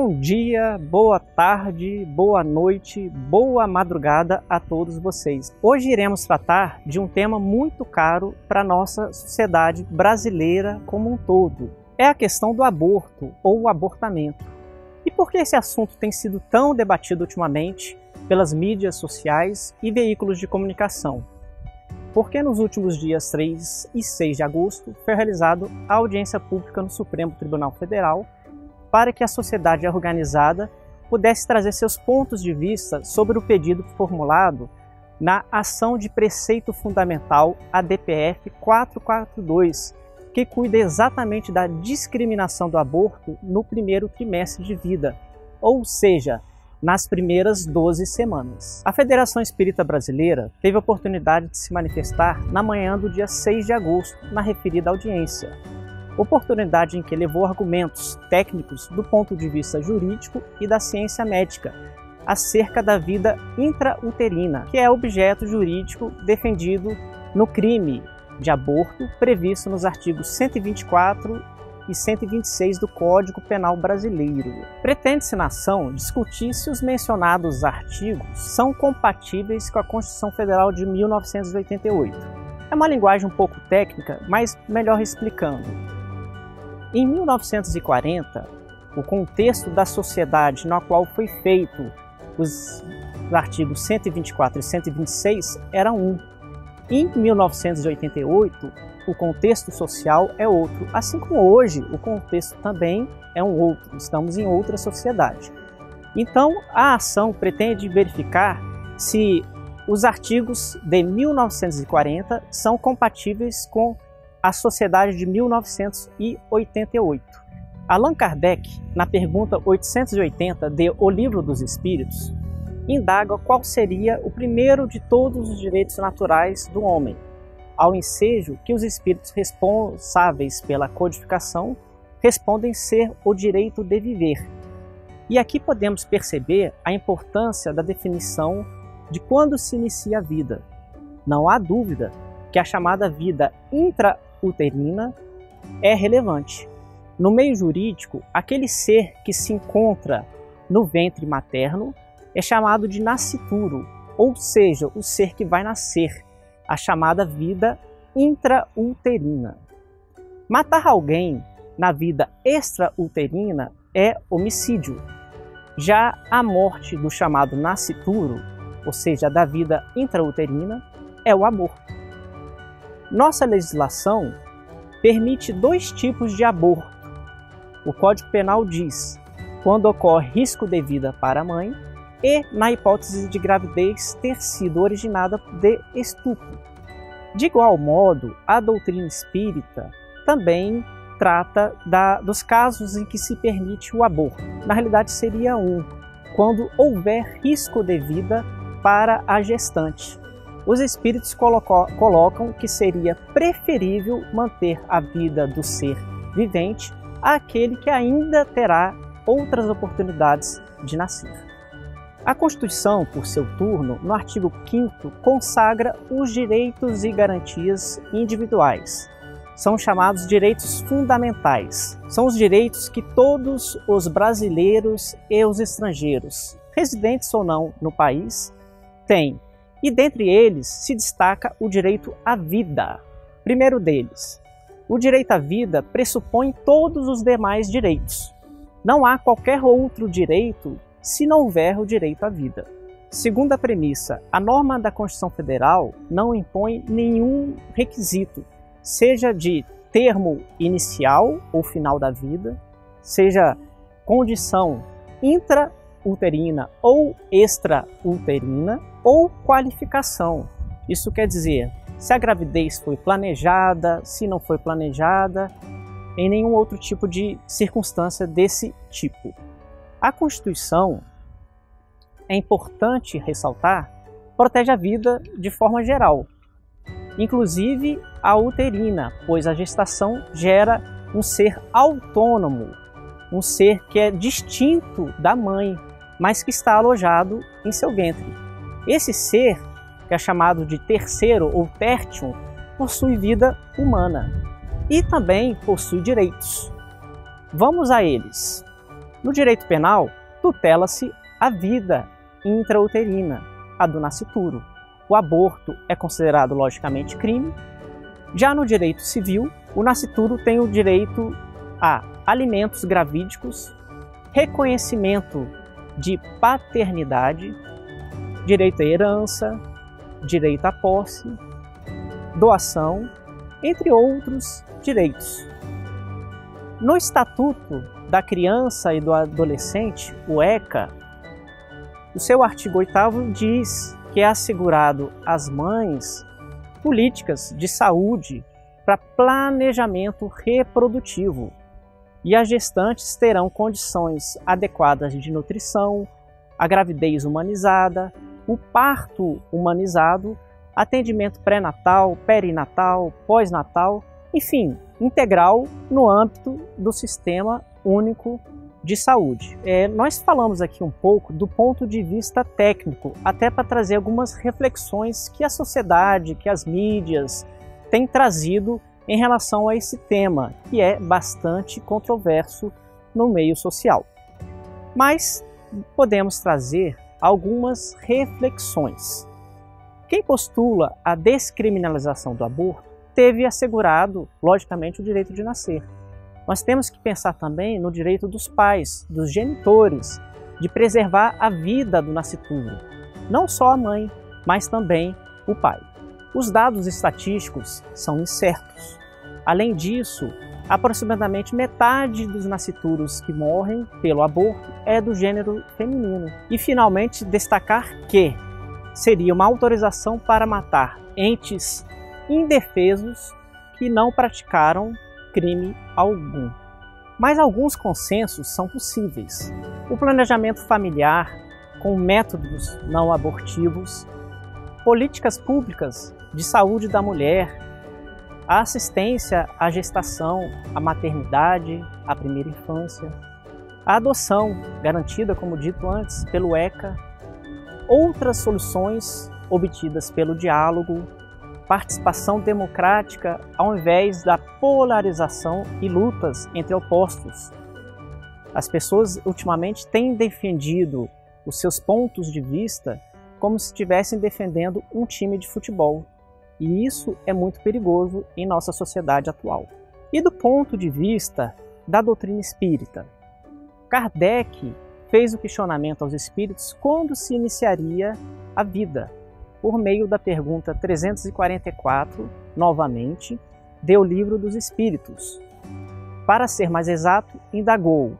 Bom dia, boa tarde, boa noite, boa madrugada a todos vocês. Hoje iremos tratar de um tema muito caro para a nossa sociedade brasileira como um todo. É a questão do aborto ou o abortamento. E por que esse assunto tem sido tão debatido ultimamente pelas mídias sociais e veículos de comunicação? Porque nos últimos dias 3 e 6 de agosto foi realizada a audiência pública no Supremo Tribunal Federal para que a sociedade organizada pudesse trazer seus pontos de vista sobre o pedido formulado na Ação de Preceito Fundamental ADPF 442, que cuida exatamente da discriminação do aborto no primeiro trimestre de vida, ou seja, nas primeiras 12 semanas. A Federação Espírita Brasileira teve a oportunidade de se manifestar na manhã do dia 6 de agosto, na referida audiência. Oportunidade em que levou argumentos técnicos do ponto de vista jurídico e da ciência médica acerca da vida intrauterina, que é objeto jurídico defendido no crime de aborto previsto nos artigos 124 e 126 do Código Penal Brasileiro. Pretende-se na ação discutir se os mencionados artigos são compatíveis com a Constituição Federal de 1988. É uma linguagem um pouco técnica, mas melhor explicando. Em 1940, o contexto da sociedade na qual foi feito os artigos 124 e 126 era um. Em 1988, o contexto social é outro, assim como hoje o contexto também é um outro, estamos em outra sociedade. Então, a ação pretende verificar se os artigos de 1940 são compatíveis com a sociedade de 1988. Allan Kardec, na pergunta 880 de O Livro dos Espíritos, indaga qual seria o primeiro de todos os direitos naturais do homem, ao ensejo que os espíritos responsáveis pela codificação respondem ser o direito de viver. E aqui podemos perceber a importância da definição de quando se inicia a vida. Não há dúvida que a chamada vida intrauterina é relevante. No meio jurídico, aquele ser que se encontra no ventre materno é chamado de nascituro, ou seja, o ser que vai nascer, a chamada vida intrauterina. Matar alguém na vida extrauterina é homicídio. Já a morte do chamado nascituro, ou seja, da vida intrauterina, é o aborto. Nossa legislação permite 2 tipos de aborto. O Código Penal diz quando ocorre risco de vida para a mãe e na hipótese de gravidez ter sido originada de estupro. De igual modo, a doutrina espírita também trata dos casos em que se permite o aborto. Na realidade seria quando houver risco de vida para a gestante. Os espíritos colocam que seria preferível manter a vida do ser vivente àquele que ainda terá outras oportunidades de nascer. A Constituição, por seu turno, no artigo 5º, consagra os direitos e garantias individuais. São chamados direitos fundamentais. São os direitos que todos os brasileiros e os estrangeiros, residentes ou não no país, têm. E dentre eles se destaca o direito à vida. Primeiro deles, o direito à vida pressupõe todos os demais direitos. Não há qualquer outro direito se não houver o direito à vida. Segunda premissa, a norma da Constituição Federal não impõe nenhum requisito, seja de termo inicial ou final da vida, seja condição intrauterina ou extrauterina, ou qualificação. Isso quer dizer, se a gravidez foi planejada, se não foi planejada, em nenhum outro tipo de circunstância desse tipo. A Constituição, é importante ressaltar, protege a vida de forma geral, inclusive a uterina, pois a gestação gera um ser autônomo, um ser que é distinto da mãe, mas que está alojado em seu ventre. Esse ser, que é chamado de terceiro ou tertium, possui vida humana e também possui direitos. Vamos a eles. No direito penal, tutela-se a vida intrauterina, a do nascituro. O aborto é considerado logicamente crime. Já no direito civil, o nascituro tem o direito a alimentos gravídicos, reconhecimento de paternidade, direito à herança, direito à posse, doação, entre outros direitos. No Estatuto da Criança e do Adolescente, o ECA, o seu artigo 8º diz que é assegurado às mães políticas de saúde para planejamento reprodutivo e as gestantes terão condições adequadas de nutrição, a gravidez humanizada, o parto humanizado, atendimento pré-natal, perinatal, pós-natal, enfim, integral no âmbito do Sistema Único de Saúde. Nós falamos aqui um pouco do ponto de vista técnico, até para trazer algumas reflexões que a sociedade, que as mídias têm trazido em relação a esse tema, que é bastante controverso no meio social. Mas podemos trazer algumas reflexões. Quem postula a descriminalização do aborto teve assegurado, logicamente, o direito de nascer. Nós temos que pensar também no direito dos pais, dos genitores, de preservar a vida do nascituro. Não só a mãe, mas também o pai. Os dados estatísticos são incertos. Além disso, aproximadamente metade dos nascituros que morrem pelo aborto é do gênero feminino. E, finalmente, destacar que seria uma autorização para matar entes indefesos que não praticaram crime algum. Mas alguns consensos são possíveis. O planejamento familiar com métodos não abortivos, políticas públicas de saúde da mulher, a assistência à gestação, à maternidade, à primeira infância, a adoção garantida, como dito antes, pelo ECA, outras soluções obtidas pelo diálogo, participação democrática ao invés da polarização e lutas entre opostos. As pessoas ultimamente têm defendido os seus pontos de vista como se estivessem defendendo um time de futebol. E isso é muito perigoso em nossa sociedade atual. E do ponto de vista da doutrina espírita, Kardec fez o questionamento aos espíritos quando se iniciaria a vida, por meio da pergunta 344, novamente, do Livro dos Espíritos. Para ser mais exato, indagou: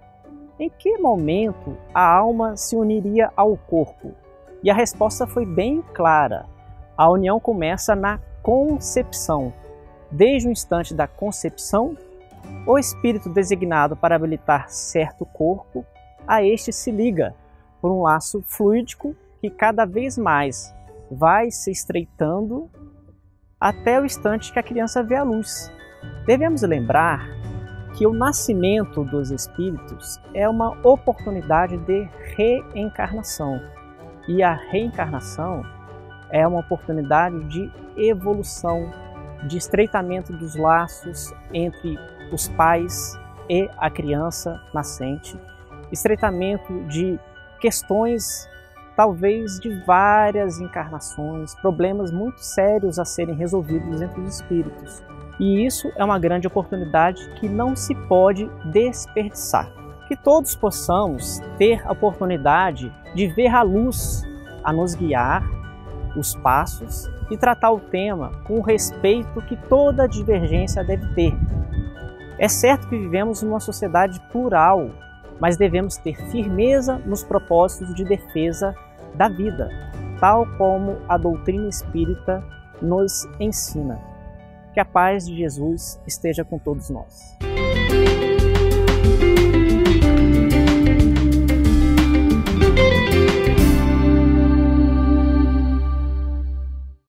em que momento a alma se uniria ao corpo? E a resposta foi bem clara. A união começa na concepção. Desde o instante da concepção, o espírito designado para habilitar certo corpo, a este se liga por um laço fluídico que cada vez mais vai se estreitando até o instante que a criança vê a luz. Devemos lembrar que o nascimento dos espíritos é uma oportunidade de reencarnação. E a reencarnação é uma oportunidade de evolução, de estreitamento dos laços entre os pais e a criança nascente, estreitamento de questões talvez de várias encarnações, problemas muito sérios a serem resolvidos entre os espíritos. E isso é uma grande oportunidade que não se pode desperdiçar. Que todos possamos ter a oportunidade de ver a luz a nos guiar, os passos, e tratar o tema com o respeito que toda divergência deve ter. É certo que vivemos numa sociedade plural, mas devemos ter firmeza nos propósitos de defesa da vida, tal como a doutrina espírita nos ensina. Que a paz de Jesus esteja com todos nós.